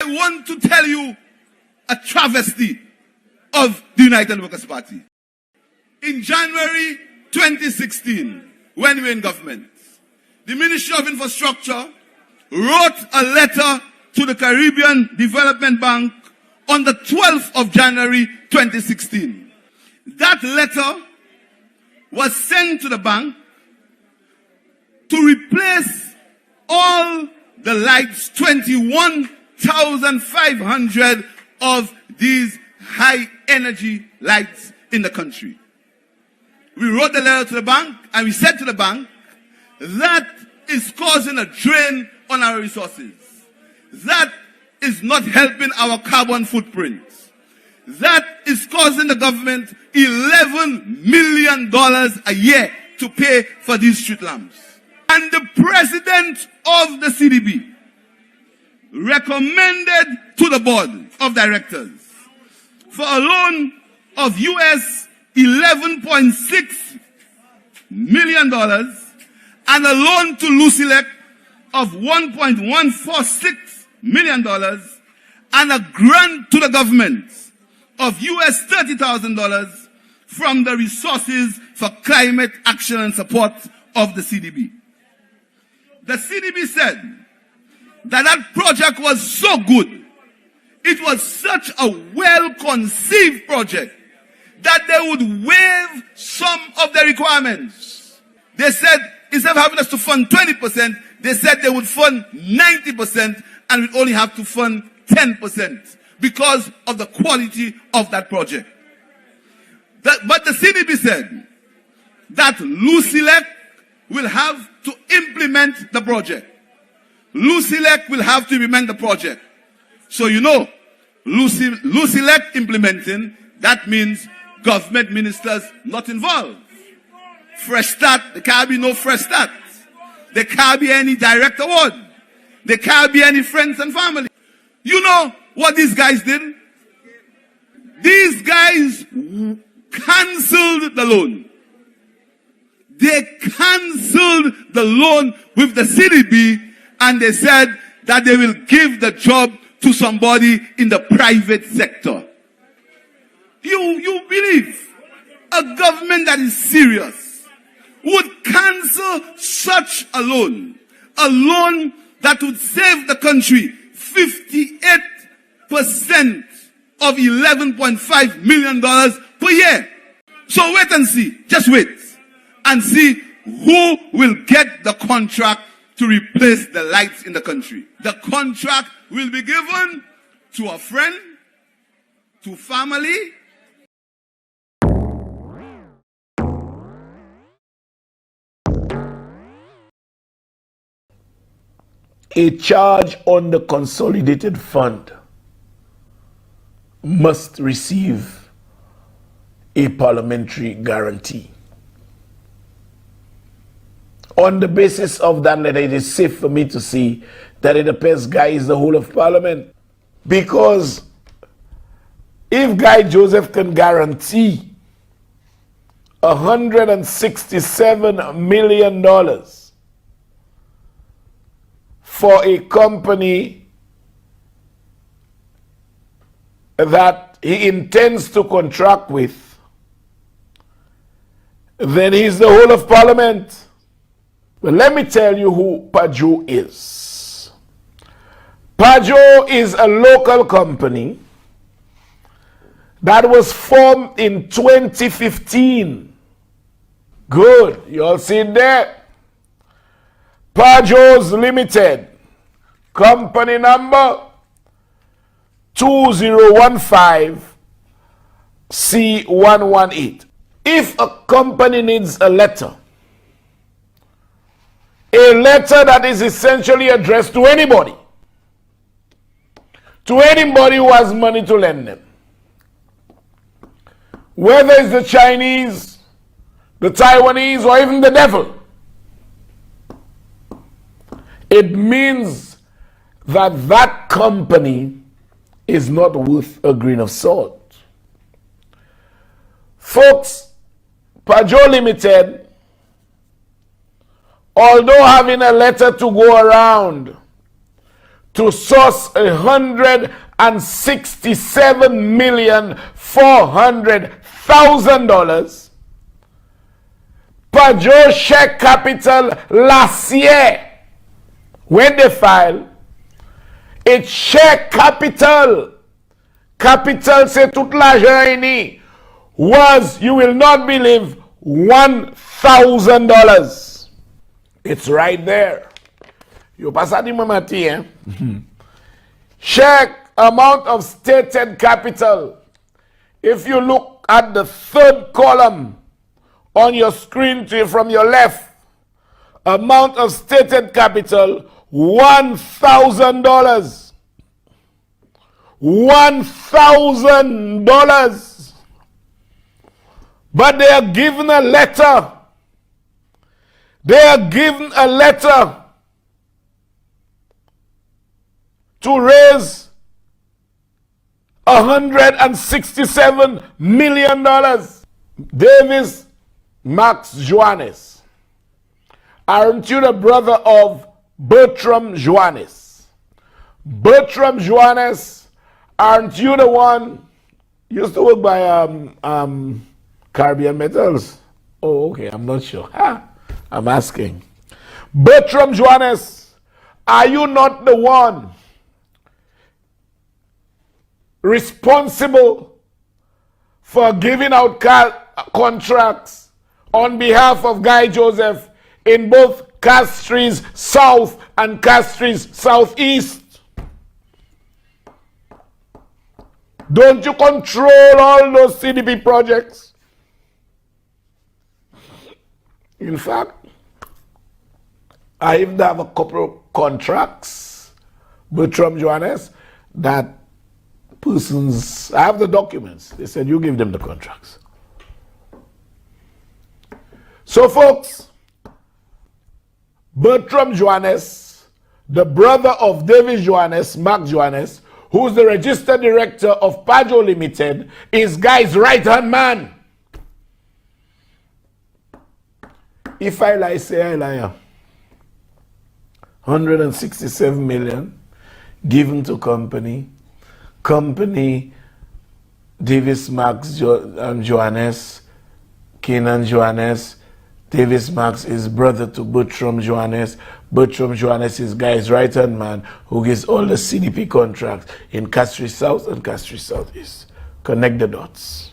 I want to tell you a travesty of the United Workers' Party. In January 2016, when we were in government, the Ministry of Infrastructure wrote a letter to the Caribbean Development Bank on the 12th of January 2016. That letter was sent to the bank to replace all the lights, 21,500 of these high energy lights in the country. We wrote the letter to the bank and we said to the bank, that is causing a drain on our resources. That is not helping our carbon footprint. That is causing the government $11 million a year to pay for these street lamps. And the president of the CDB recommended to the board of directors for a loan of US $11.6 million and a loan to Lucilec of $1.146 million and a grant to the government of US $30,000 from the Resources for Climate Action and Support of the CDB. The CDB said that that project was so good, it was such a well-conceived project, that they would waive some of the requirements. They said, instead of having us to fund 20%, they said they would fund 90% and we'd only have to fund 10% because of the quality of that project. But the CDB said that Lucilec will have to implement the project. Lucilec will have to implement the project. So you know, Lucilec implementing, that means government ministers not involved. Fresh start, there can't be no fresh start. There can't be any direct award. There can't be any friends and family. You know what these guys did? These guys cancelled the loan. They cancelled the loan with the CDB and they said that they will give the job to somebody in the private sector. You believe a government that is serious would cancel such a loan that would save the country 58% of $11.5 million per year. So wait and see, just wait and see who will get the contract to replace the lights in the country. The contract will be given to a friend, to family. A charge on the consolidated fund must receive a parliamentary guarantee. On the basis of that letter, it is safe for me to say that it appears Guy is the whole of Parliament. Because if Guy Joseph can guarantee $167 million for a company that he intends to contract with, then he's the whole of Parliament. But let me tell you who PAJOAH is. PAJOAH is a local company that was formed in 2015. Good, you all see it there? PAJOAH Limited, company number 2015C118. If a company needs a letter that is essentially addressed to anybody who has money to lend them, whether it's the Chinese, the Taiwanese, or even the devil, it means that that company is not worth a grain of salt. Folks, PAJOAH Limited, although having a letter to go around to source $167,400,000 PAJOAH share capital last year. When they file, its share capital c'est tout l'argent was, you will not believe, $1,000. It's right there. You pass at the moment, eh? Share amount of stated capital. If you look at the third column on your screen from your left, amount of stated capital, $1,000. $1,000. But they are given a letter. They are given a letter to raise $167 million. Davis Max Johannes. Aren't you the brother of Bertram Johannes? Bertram Johannes, aren't you the one used to work by Caribbean Metals? Oh, okay, I'm not sure. I'm asking. Bertram Johannes, are you not the one responsible for giving out contracts on behalf of Guy Joseph in both Castries South and Castries Southeast? Don't you control all those CDP projects? In fact, I even have a couple of contracts, Bertram Johannes, that persons, I have the documents. They said, you give them the contracts. So folks, Bertram Johannes, the brother of Davis Johannes, Max Johannes, who's the registered director of PAJOAH Limited, is Guy's right-hand man. If I lie, say I lie. 167 million given to company. Company, Davis Max Johannes, Kenan Johannes. Davis Max is brother to Bertram Johannes. Bertram Johannes is Guy's right-hand man who gives all the CDP contracts in Castries South and Castries Southeast. Connect the dots.